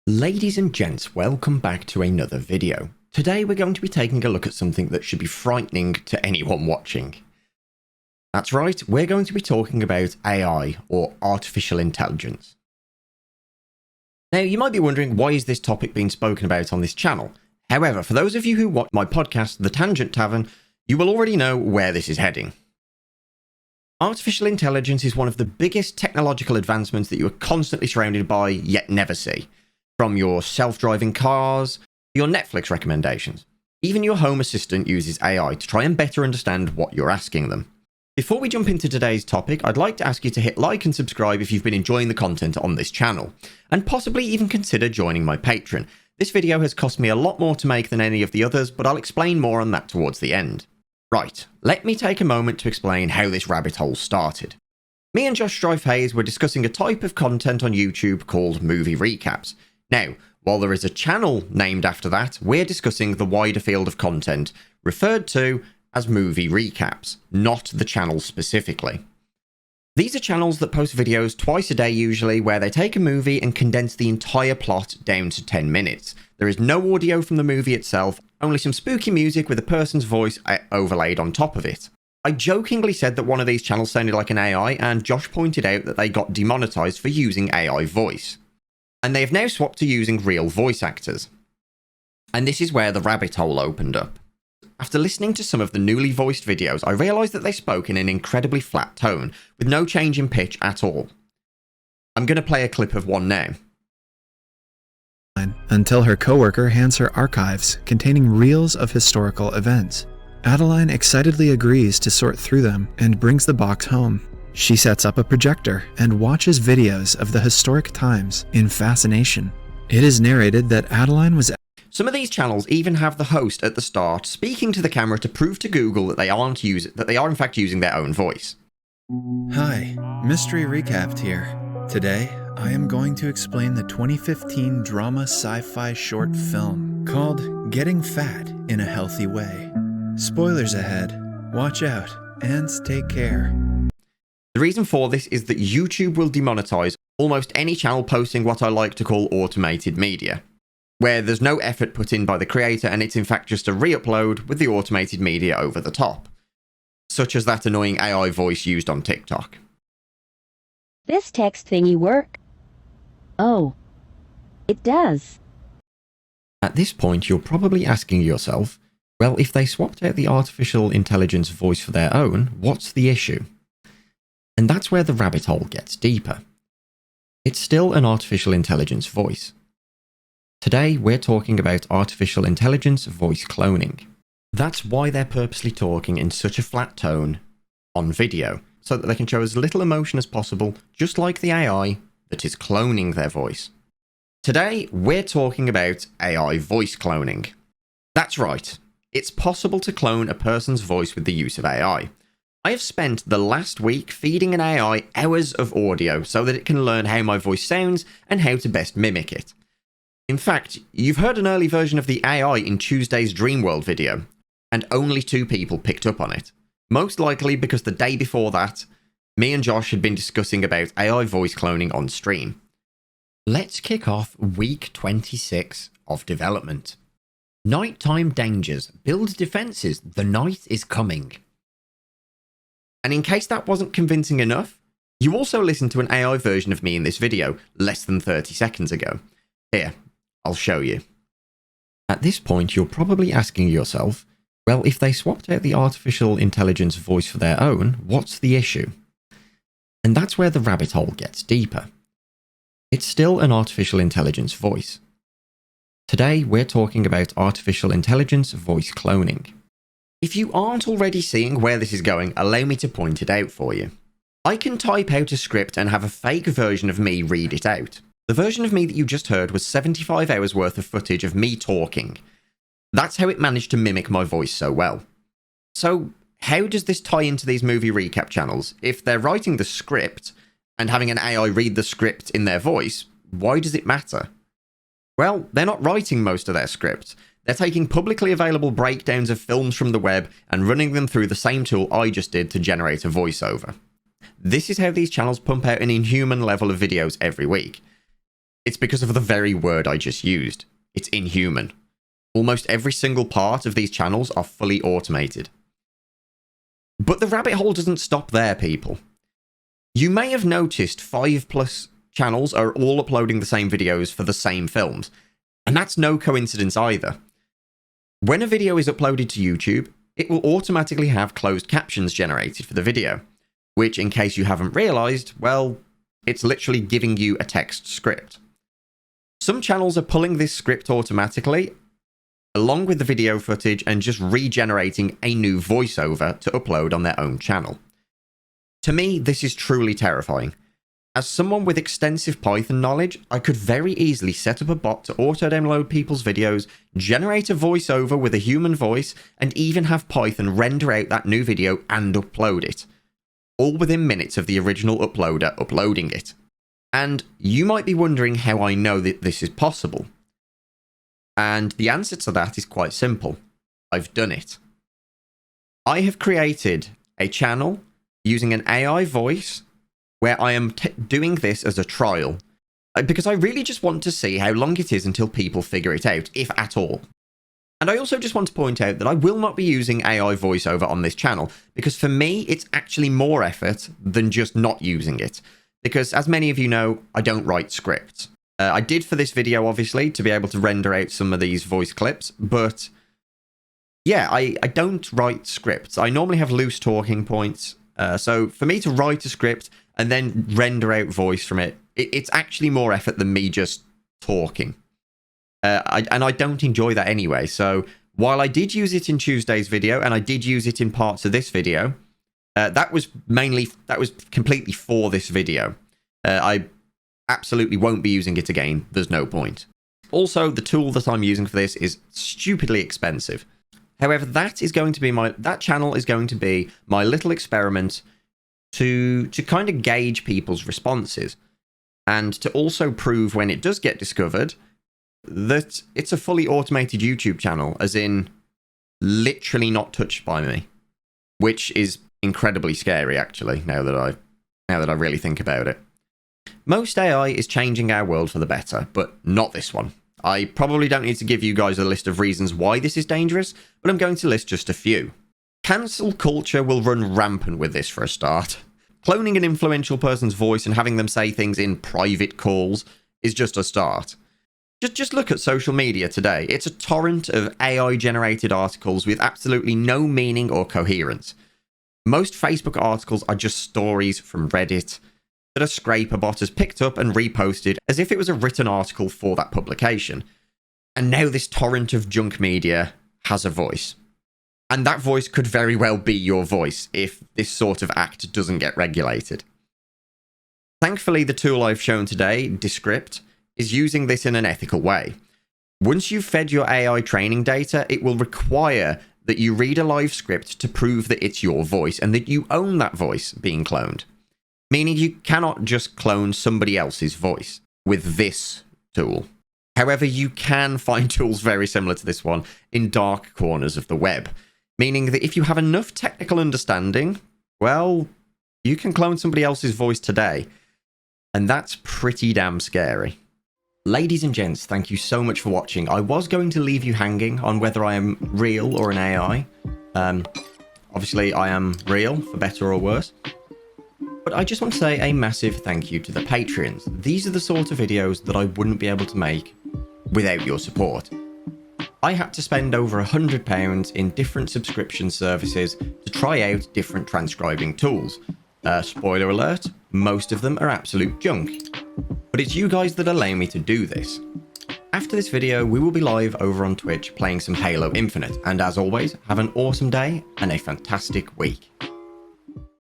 Ladies and gents, welcome back to another video. Today we're going to be taking a look at something that should be frightening to anyone watching. That's right, we're going to be talking about AI, or artificial intelligence. Now you might be wondering, why is this topic being spoken about on this channel? However, for those of you who watch my podcast, The Tangent Tavern, you will already know where this is heading. Artificial intelligence is one of the biggest technological advancements that you are constantly surrounded by, yet never see. From your self-driving cars, your Netflix recommendations. Even your home assistant uses AI to try and better understand what you're asking them. Before we jump into today's topic, I'd like to ask you to hit like and subscribe if you've been enjoying the content on this channel, and possibly even consider joining my Patreon. This video has cost me a lot more to make than any of the others, but I'll explain more on that towards the end. Right, let me take a moment to explain how this rabbit hole started. Me and Josh Strife-Hayes were discussing a type of content on YouTube called movie recaps. Now, while there is a channel named after that, we're discussing the wider field of content referred to as movie recaps, not the channel specifically. These are channels that post videos twice a day usually, where they take a movie and condense the entire plot down to 10 minutes. There is no audio from the movie itself, only some spooky music with a person's voice overlaid on top of it. I jokingly said that one of these channels sounded like an AI, and Josh pointed out that they got demonetized for using AI voice. And they have now swapped to using real voice actors. And this is where the rabbit hole opened up. After listening to some of the newly voiced videos, I realised that they spoke in an incredibly flat tone, with no change in pitch at all. I'm going to play a clip of one now. Until her coworker hands her archives containing reels of historical events. Adeline excitedly agrees to sort through them and brings the box home. She sets up a projector and watches videos of the historic times in fascination. It is narrated that Adeline was... Some of these channels even have the host at the start speaking to the camera to prove to Google that they are in fact using their own voice. Hi, Mystery Recapped here. Today, I am going to explain the 2015 drama sci-fi short film called Getting Fat in a Healthy Way. Spoilers ahead. Watch out and take care. The reason for this is that YouTube will demonetize almost any channel posting what I like to call automated media, where there's no effort put in by the creator and it's in fact just a re-upload with the automated media over the top, such as that annoying AI voice used on TikTok. This text thingy work? Oh, it does. At this point, you're probably asking yourself, well, if they swapped out the artificial intelligence voice for their own, what's the issue? And that's where the rabbit hole gets deeper. It's still an artificial intelligence voice. Today, we're talking about artificial intelligence voice cloning. That's why they're purposely talking in such a flat tone on video, so that they can show as little emotion as possible, just like the AI that is cloning their voice. Today, we're talking about AI voice cloning. That's right, it's possible to clone a person's voice with the use of AI. I have spent the last week feeding an AI hours of audio so that it can learn how my voice sounds and how to best mimic it. In fact, you've heard an early version of the AI in Tuesday's Dreamworld video, and only 2 people picked up on it. Most likely because the day before that, me and Josh had been discussing about AI voice cloning on stream. Let's kick off week 26 of development. Nighttime dangers. Build defenses. The night is coming. And in case that wasn't convincing enough, you also listened to an AI version of me in this video less than 30 seconds ago. Here, I'll show you. At this point, you're probably asking yourself, well, if they swapped out the artificial intelligence voice for their own, what's the issue? And that's where the rabbit hole gets deeper. It's still an artificial intelligence voice. Today, we're talking about artificial intelligence voice cloning. If you aren't already seeing where this is going, allow me to point it out for you. I can type out a script and have a fake version of me read it out. The version of me that you just heard was 75 hours worth of footage of me talking. That's how it managed to mimic my voice so well. So, how does this tie into these movie recap channels? If they're writing the script and having an AI read the script in their voice, why does it matter? Well, they're not writing most of their script. They're taking publicly available breakdowns of films from the web and running them through the same tool I just did to generate a voiceover. This is how these channels pump out an inhuman level of videos every week. It's because of the very word I just used. It's inhuman. Almost every single part of these channels are fully automated. But the rabbit hole doesn't stop there, people. You may have noticed 5+ channels are all uploading the same videos for the same films. And that's no coincidence either. When a video is uploaded to YouTube, it will automatically have closed captions generated for the video, which, in case you haven't realized, well, it's literally giving you a text script. Some channels are pulling this script automatically, along with the video footage, and just regenerating a new voiceover to upload on their own channel. To me, this is truly terrifying. As someone with extensive Python knowledge, I could very easily set up a bot to auto-download people's videos, generate a voiceover with a human voice, and even have Python render out that new video and upload it. All within minutes of the original uploader uploading it. And you might be wondering how I know that this is possible. And the answer to that is quite simple. I've done it. I have created a channel using an AI voice where I am doing this as a trial. Because I really just want to see how long it is until people figure it out, if at all. And I also just want to point out that I will not be using AI voiceover on this channel, because for me, it's actually more effort than just not using it. Because, as many of you know, I don't write scripts. I did for this video, obviously, to be able to render out some of these voice clips, but yeah, I don't write scripts. I normally have loose talking points, so for me to write a script and then render out voice from it, it's actually more effort than me just talking. And I don't enjoy that anyway, so while I did use it in Tuesday's video, and I did use it in parts of this video, that was completely for this video. I absolutely won't be using it again. There's no point. Also, the tool that I'm using for this is stupidly expensive. However, that channel is going to be my little experiment to kind of gauge people's responses, and to also prove, when it does get discovered, that it's a fully automated YouTube channel, as in literally not touched by me, which is incredibly scary, actually, now that I really think about it. Most AI is changing our world for the better, but not this one. I probably don't need to give you guys a list of reasons why this is dangerous, but I'm going to list just a few. Cancel culture will run rampant with this for a start. Cloning an influential person's voice and having them say things in private calls is just a start. Just look at social media today. It's a torrent of AI-generated articles with absolutely no meaning or coherence. Most Facebook articles are just stories from Reddit that a scraper bot has picked up and reposted as if it was a written article for that publication. And now this torrent of junk media has a voice. And that voice could very well be your voice if this sort of act doesn't get regulated. Thankfully, the tool I've shown today, Descript, is using this in an ethical way. Once you've fed your AI training data, it will require that you read a live script to prove that it's your voice and that you own that voice being cloned. Meaning you cannot just clone somebody else's voice with this tool. However, you can find tools very similar to this one in dark corners of the web. Meaning that if you have enough technical understanding, well, you can clone somebody else's voice today. And that's pretty damn scary. Ladies and gents, thank you so much for watching. I was going to leave you hanging on whether I am real or an AI. Obviously, I am real, for better or worse. But I just want to say a massive thank you to the Patreons. These are the sort of videos that I wouldn't be able to make without your support. I had to spend over £100 in different subscription services to try out different transcribing tools. Spoiler alert, most of them are absolute junk. But it's you guys that allow me to do this. After this video, we will be live over on Twitch playing some Halo Infinite, and as always, have an awesome day and a fantastic week.